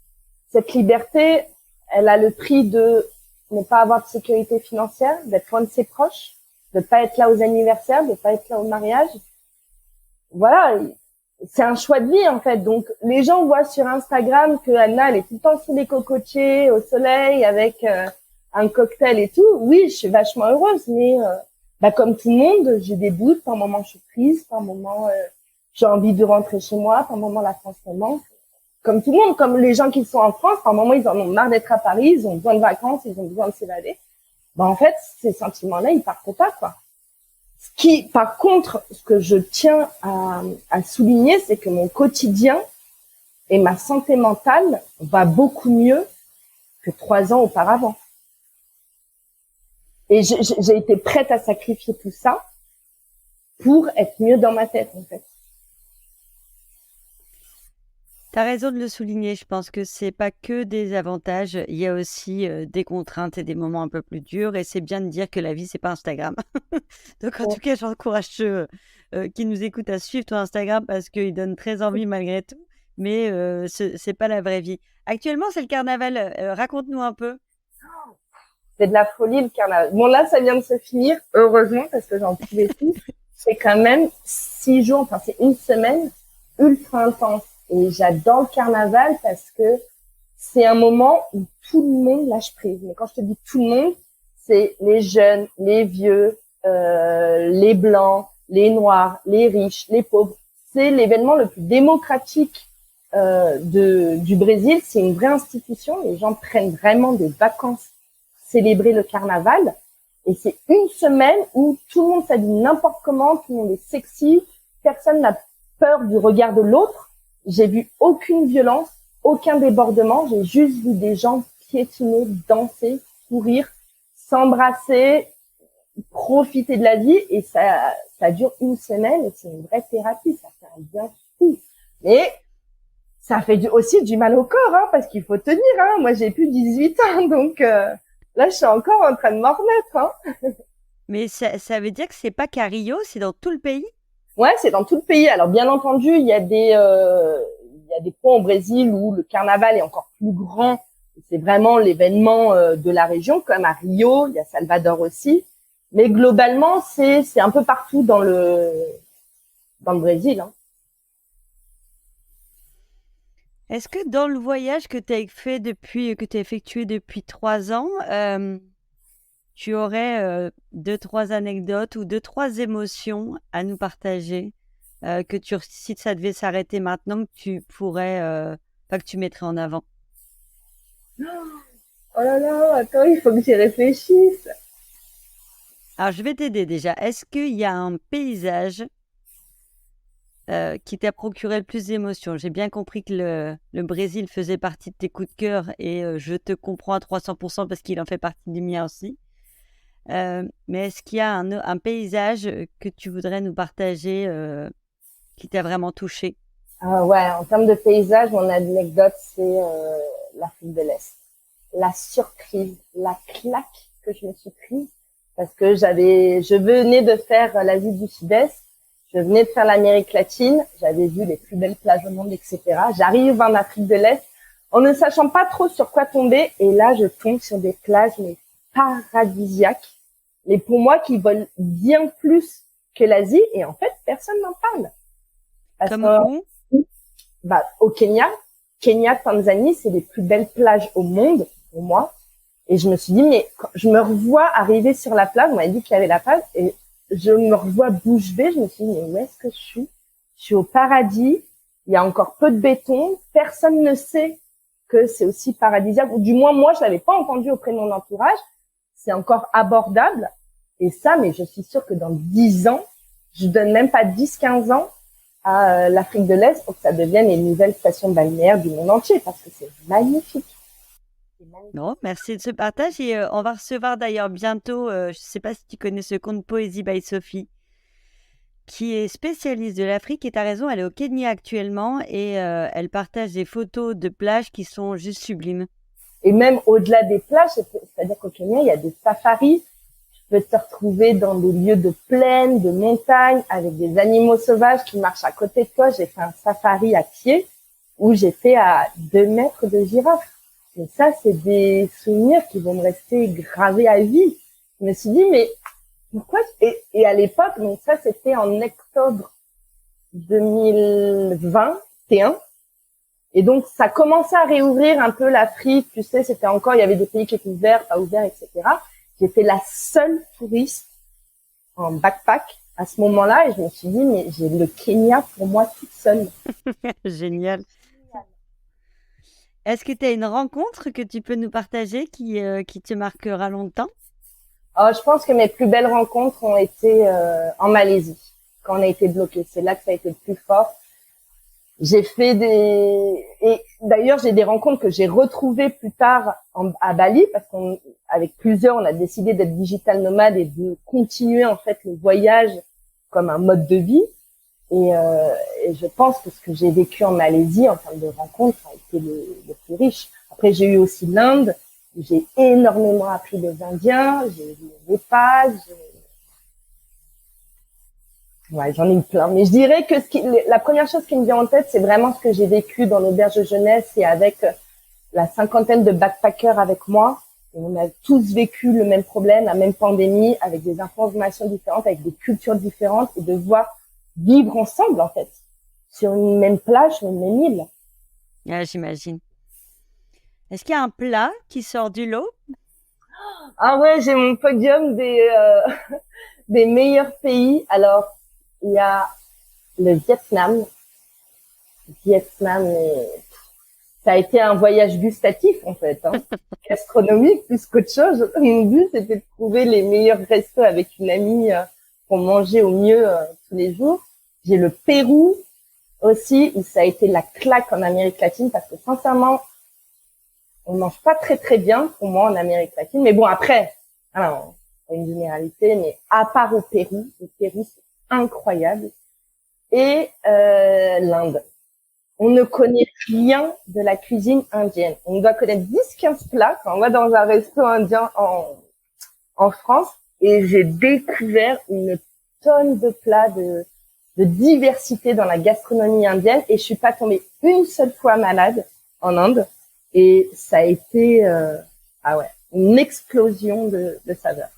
Cette liberté, elle a le prix de ne pas avoir de sécurité financière, d'être loin de ses proches, de pas être là aux anniversaires, de pas être là au mariage. Voilà, c'est un choix de vie en fait. Donc les gens voient sur Instagram que Anna elle est tout le temps sous les cocotiers, au soleil, avec un cocktail et tout. Oui, je suis vachement heureuse, mais comme tout le monde, j'ai des doutes. Par moment, je suis triste. Par moment, j'ai envie de rentrer chez moi. Par moment, la France me manque. Comme tout le monde, comme les gens qui sont en France, par moment, ils en ont marre d'être à Paris. Ils ont besoin de vacances, ils ont besoin de s'évader. En fait, ces sentiments-là, ils partent pas, quoi. Par contre, ce que je tiens à souligner, c'est que mon quotidien et ma santé mentale va beaucoup mieux que 3 ans auparavant. Et j'ai été prête à sacrifier tout ça pour être mieux dans ma tête, en fait. Tu as raison de le souligner. Je pense que c'est pas que des avantages. Il y a aussi des contraintes et des moments un peu plus durs. Et c'est bien de dire que la vie, c'est pas Instagram. Donc, en tout cas, j'encourage ceux qui nous écoutent à suivre ton Instagram parce qu'il donne très envie malgré tout. Mais c'est pas la vraie vie. Actuellement, c'est le carnaval. Raconte-nous un peu. C'est de la folie, le carnaval. Bon, là, ça vient de se finir, heureusement, parce que j'en pouvais plus. C'est quand même 6 jours, enfin, c'est une semaine ultra intense. Et j'adore le carnaval parce que c'est un moment où tout le monde lâche prise. Mais quand je te dis tout le monde, c'est les jeunes, les vieux, les blancs, les noirs, les riches, les pauvres. C'est l'événement le plus démocratique du Brésil. C'est une vraie institution. Les gens prennent vraiment des vacances pour célébrer le carnaval. Et c'est une semaine où tout le monde s'habille n'importe comment, tout le monde est sexy, personne n'a peur du regard de l'autre. J'ai vu aucune violence, aucun débordement. J'ai juste vu des gens piétiner, danser, courir, s'embrasser, profiter de la vie. Et ça dure une semaine et c'est une vraie thérapie. Ça fait un bien fou. Mais ça fait aussi du mal au corps, hein, parce qu'il faut tenir. Hein. Moi, j'ai plus 18 ans, donc là, je suis encore en train de m'en remettre. Hein. Mais ça veut dire que c'est pas qu'à Rio, c'est dans tout le pays? Ouais, c'est dans tout le pays. Alors bien entendu, il y a des points au Brésil où le carnaval est encore plus grand. C'est vraiment l'événement de la région, comme à Rio, il y a Salvador aussi. Mais globalement, c'est un peu partout dans le Brésil. Hein. Est-ce que dans le voyage que tu as effectué depuis 3 ans, tu aurais 2-3 anecdotes ou 2-3 émotions à nous partager si ça devait s'arrêter maintenant, que tu pourrais, pas que tu mettrais en avant? Oh là là, attends, il faut que j'y réfléchisse. Alors, je vais t'aider déjà. Est-ce qu'il y a un paysage qui t'a procuré le plus d'émotions? J'ai bien compris que le Brésil faisait partie de tes coups de cœur et je te comprends à 300% parce qu'il en fait partie du mien aussi. Mais est-ce qu'il y a un paysage que tu voudrais nous partager qui t'a vraiment touché? Ouais, en termes de paysage, mon anecdote, c'est l'Afrique de l'Est. La surprise, la claque que je me suis prise parce que je venais de faire l'Asie du Sud-Est, je venais de faire l'Amérique latine, j'avais vu les plus belles plages au monde, etc. J'arrive en Afrique de l'Est en ne sachant pas trop sur quoi tomber et là, je tombe sur des plages mais paradisiaques. Mais pour moi, qui volent bien plus que l'Asie et en fait, personne n'en parle. Comme où? Au Kenya, Kenya, Tanzanie, c'est les plus belles plages au monde pour moi. Et je me suis dit, mais quand je me revois arriver sur la plage, on m'a dit qu'il y avait la plage, et je me revois bouche bée, je me suis dit, mais où est-ce que je suis? Je suis au paradis, il y a encore peu de béton, personne ne sait que c'est aussi paradisiaque, ou du moins moi je l'avais pas entendu auprès de mon entourage, c'est encore abordable, et ça, mais je suis sûre que dans 10 ans, je donne même pas 10-15 ans à l'Afrique de l'Est pour que ça devienne les nouvelles stations balnéaires du monde entier, parce que c'est magnifique. Non, merci de ce partage. Et on va recevoir d'ailleurs bientôt, je ne sais pas si tu connais ce compte Poésie by Sophie, qui est spécialiste de l'Afrique. Et tu as raison, elle est au Kenya actuellement et elle partage des photos de plages qui sont juste sublimes. Et même au-delà des plages, c'est-à-dire qu'au Kenya, il y a des safaris. Tu peux te retrouver dans des lieux de plaine, de montagne, avec des animaux sauvages qui marchent à côté de toi. J'ai fait un safari à pied où j'étais à 2 mètres de girafe. Et ça, c'est des souvenirs qui vont me rester gravés à vie. Je me suis dit, mais pourquoi? Et à l'époque, donc ça, c'était en octobre 2021. Et donc, ça commençait à réouvrir un peu l'Afrique. Tu sais, c'était encore, il y avait des pays qui étaient ouverts, pas ouverts, etc. J'étais la seule touriste en backpack à ce moment-là. Et je me suis dit, mais j'ai le Kenya pour moi toute seule. Génial. Est-ce que tu as une rencontre que tu peux nous partager qui te marquera longtemps? Je pense que mes plus belles rencontres ont été en Malaisie, quand on a été bloqués. C'est là que ça a été le plus fort. J'ai fait et d'ailleurs j'ai des rencontres que j'ai retrouvées plus tard à Bali, parce qu'avec plusieurs on a décidé d'être digital nomade et de continuer en fait le voyage comme un mode de vie. Et je pense que ce que j'ai vécu en Malaisie en termes de rencontres a été le plus riche. Après, j'ai eu aussi l'Inde, où j'ai énormément appris des Indiens, j'ai eu les Népal, ouais, j'en ai eu plein. Mais je dirais que la première chose qui me vient en tête, c'est vraiment ce que j'ai vécu dans l'auberge de jeunesse et avec la 50aine de backpackers avec moi. Et on a tous vécu le même problème, la même pandémie, avec des informations différentes, avec des cultures différentes, et de voir vivre ensemble, en fait, sur une même plage, sur une même île. Ah, j'imagine. Est-ce qu'il y a un plat qui sort du lot? Ah ouais, j'ai mon podium des meilleurs pays. Alors, il y a le Vietnam. Ça a été un voyage gustatif, en fait, hein. Gastronomique plus qu'autre chose. Mon but, c'était de trouver les meilleurs restos avec une amie pour manger au mieux tous les jours. J'ai le Pérou aussi, où ça a été la claque en Amérique latine, parce que sincèrement, on mange pas très très bien pour moi en Amérique latine. Mais bon, après, alors, c'est une généralité, mais à part le Pérou c'est incroyable. Et l'Inde. On ne connaît rien de la cuisine indienne. On doit connaître 10-15 plats quand on va dans un resto indien en France. Et j'ai découvert une tonne de plats, de diversité dans la gastronomie indienne. Et je suis pas tombée une seule fois malade en Inde. Et ça a été une explosion de saveurs.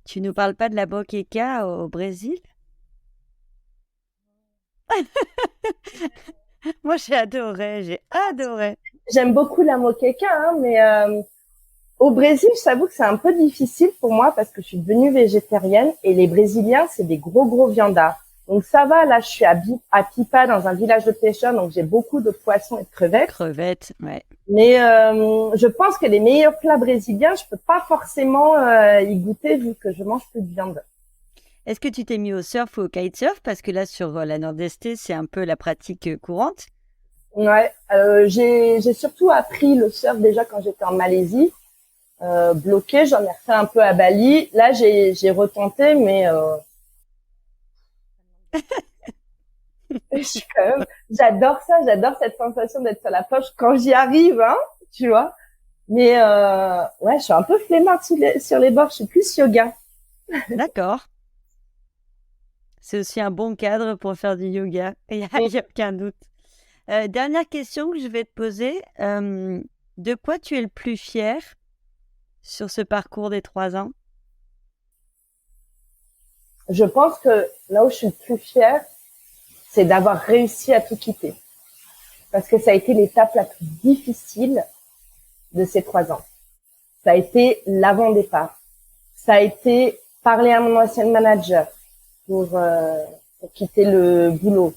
Tu nous parles pas de la moqueca au Brésil? Moi, j'ai adoré. J'aime beaucoup la moqueca, hein, mais au Brésil, je t'avoue que c'est un peu difficile pour moi parce que je suis devenue végétarienne et les Brésiliens, c'est des gros viandards. Donc ça va, là, je suis à Pipa, dans un village de pêcheurs, donc j'ai beaucoup de poissons et de crevettes. Crevettes, ouais. Mais je pense que les meilleurs plats brésiliens, je peux pas forcément y goûter vu que je mange plus de viande. Est-ce que tu t'es mis au surf ou au kitesurf? Parce que là, sur la Nord-Est, c'est un peu la pratique courante. Ouais, j'ai surtout appris le surf déjà quand j'étais en Malaisie. Bloqué, j'en ai refait un peu à Bali. Là, j'ai retenté, mais j'adore ça, j'adore cette sensation d'être sur la poche quand j'y arrive, hein, tu vois. Mais ouais, je suis un peu flemmarde sur les bords, je suis plus yoga. D'accord. C'est aussi un bon cadre pour faire du yoga, il n'y a aucun doute. Dernière question que je vais te poser. De quoi tu es le plus fier sur ce parcours des 3 ans? Je pense que là où je suis le plus fière, c'est d'avoir réussi à tout quitter. parce que ça a été l'étape la plus difficile de ces 3 ans. Ça a été l'avant-départ. Ça a été parler à mon ancien manager pour quitter le boulot.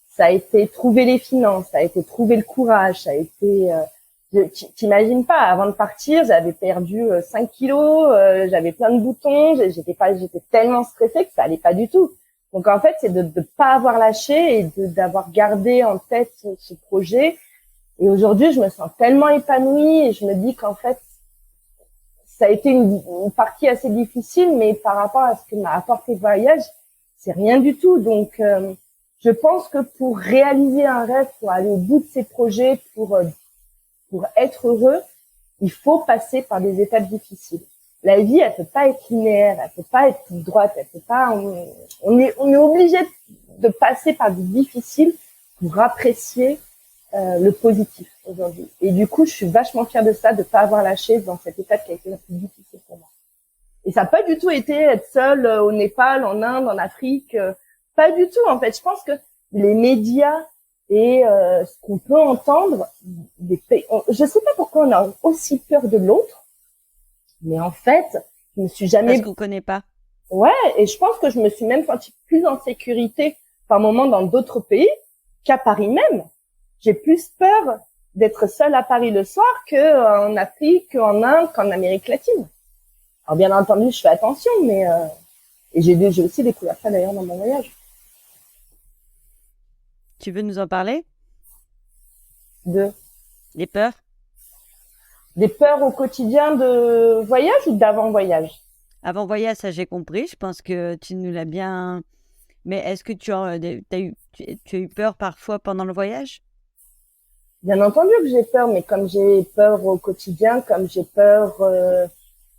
Ça a été trouver les finances, ça a été trouver le courage, ça a été... t'imagines pas, avant de partir, j'avais perdu 5 kilos, j'avais plein de boutons, j'étais tellement stressée que ça allait pas du tout. Donc en fait, c'est de pas avoir lâché et d'avoir gardé en tête ce projet. Et aujourd'hui, je me sens tellement épanouie et je me dis qu'en fait, ça a été une partie assez difficile, mais par rapport à ce que m'a apporté le voyage, c'est rien du tout. Donc, je pense que pour réaliser un rêve, pour aller au bout de ses projets, pour être heureux, il faut passer par des étapes difficiles. La vie, elle peut pas être linéaire, elle peut pas être toute droite, elle peut pas. On est obligé de passer par du difficile pour apprécier le positif aujourd'hui. Et du coup, je suis vachement fière de ça, de pas avoir lâché dans cette étape qui a été la plus difficile pour moi. Et ça n'a pas du tout été être seule au Népal, en Inde, en Afrique. Pas du tout, en fait. Je pense que les médias et ce qu'on peut entendre des pays... Je sais pas pourquoi on a aussi peur de l'autre, mais en fait, je me suis jamais... Parce qu'on connaît pas. Ouais, et je pense que je me suis même sentie plus en sécurité par moment dans d'autres pays qu'à Paris même. J'ai plus peur d'être seule à Paris le soir qu'en Afrique, qu'en Inde, qu'en Amérique latine. Alors bien entendu, je fais attention, mais et j'ai aussi découvert ça d'ailleurs dans mon voyage. Tu veux nous en parler? Des peurs? Des peurs au quotidien de voyage ou d'avant-voyage? Avant voyage, ça j'ai compris. Je pense que tu nous l'as bien. Mais est-ce que tu as eu peur parfois pendant le voyage? Bien entendu que j'ai peur, mais comme j'ai peur au quotidien, comme j'ai peur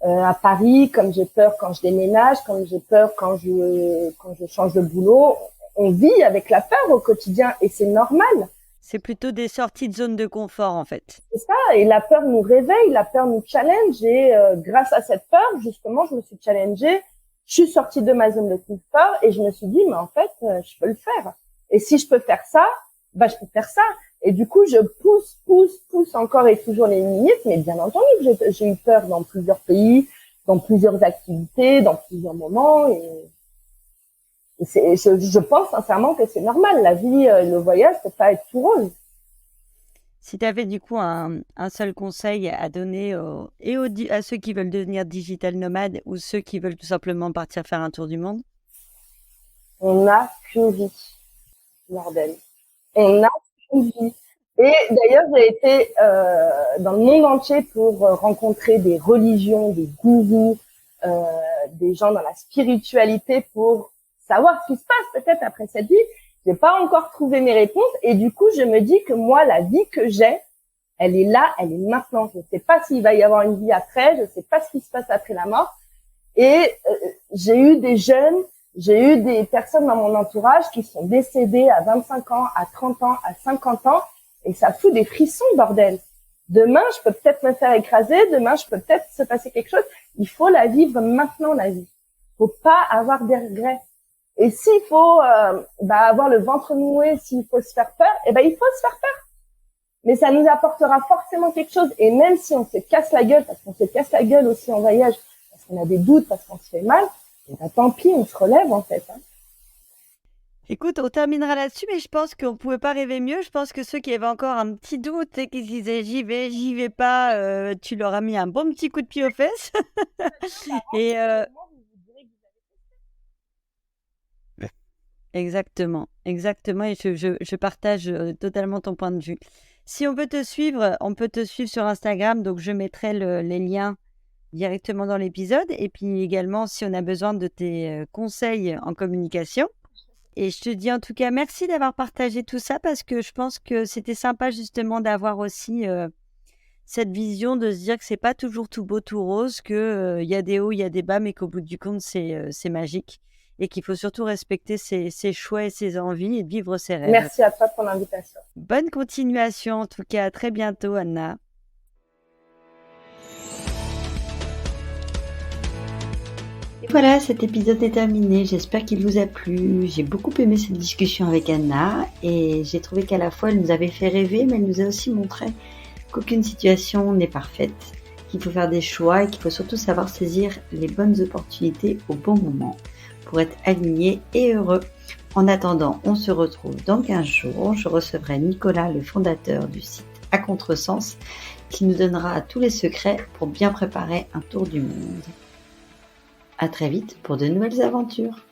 à Paris, comme j'ai peur quand je déménage, comme j'ai peur quand je change de boulot, on vit avec la peur au quotidien et c'est normal. C'est plutôt des sorties de zone de confort en fait. C'est ça, et la peur nous réveille, la peur nous challenge et grâce à cette peur, justement, je me suis challengée, je suis sortie de ma zone de confort et je me suis dit, mais en fait, je peux le faire. Et si je peux faire ça, bah je peux faire ça. Et du coup, je pousse encore et toujours les limites, mais bien entendu que j'ai eu peur dans plusieurs pays, dans plusieurs activités, dans plusieurs moments. Et je pense sincèrement que c'est normal. La vie, le voyage, peut pas être tout rose. Si tu avais du coup un seul conseil à donner à ceux qui veulent devenir digital nomades ou ceux qui veulent tout simplement partir faire un tour du monde? On n'a qu'une vie, Nordel. On n'a qu'une vie. Et d'ailleurs, j'ai été dans le monde entier pour rencontrer des religions, des gourous, des gens dans la spiritualité pour savoir ce qui se passe peut-être après cette vie. J'ai pas encore trouvé mes réponses et du coup, je me dis que moi, la vie que j'ai, elle est là, elle est maintenant. Je ne sais pas s'il va y avoir une vie après, je ne sais pas ce qui se passe après la mort. Et j'ai eu des jeunes, j'ai eu des personnes dans mon entourage qui sont décédées à 25 ans, à 30 ans, à 50 ans et ça fout des frissons, bordel. Demain, je peux peut-être me faire écraser, demain, je peux peut-être se passer quelque chose. Il faut la vivre maintenant, la vie. Faut pas avoir des regrets. Et s'il faut avoir le ventre noué, s'il faut se faire peur, il faut se faire peur. Mais ça nous apportera forcément quelque chose. Et même si on se casse la gueule, parce qu'on se casse la gueule aussi en voyage, parce qu'on a des doutes, parce qu'on se fait mal, tant pis, on se relève en fait. Écoute, on terminera là-dessus, mais je pense qu'on ne pouvait pas rêver mieux. Je pense que ceux qui avaient encore un petit doute et qui se disaient j'y vais pas, tu leur as mis un bon petit coup de pied aux fesses. Et exactement. Et je partage totalement ton point de vue. Si on peut te suivre sur Instagram, donc je mettrai les liens directement dans l'épisode. Et puis également, si on a besoin de tes conseils en communication. Et je te dis en tout cas merci d'avoir partagé tout ça parce que je pense que c'était sympa justement d'avoir aussi cette vision de se dire que c'est pas toujours tout beau, tout rose, qu'il y a des hauts, il y a des bas, mais qu'au bout du compte, c'est magique. Et qu'il faut surtout respecter ses choix et ses envies et de vivre ses rêves. Merci à toi pour l'invitation. Bonne continuation en tout cas. À très bientôt, Anna. Et voilà, cet épisode est terminé. J'espère qu'il vous a plu. J'ai beaucoup aimé cette discussion avec Anna et j'ai trouvé qu'à la fois elle nous avait fait rêver, mais elle nous a aussi montré qu'aucune situation n'est parfaite, qu'il faut faire des choix et qu'il faut surtout savoir saisir les bonnes opportunités au bon moment pour être aligné et heureux. En attendant, on se retrouve dans 15 jours. Je recevrai Nicolas, le fondateur du site À Contresens, qui nous donnera tous les secrets pour bien préparer un tour du monde. À très vite pour de nouvelles aventures.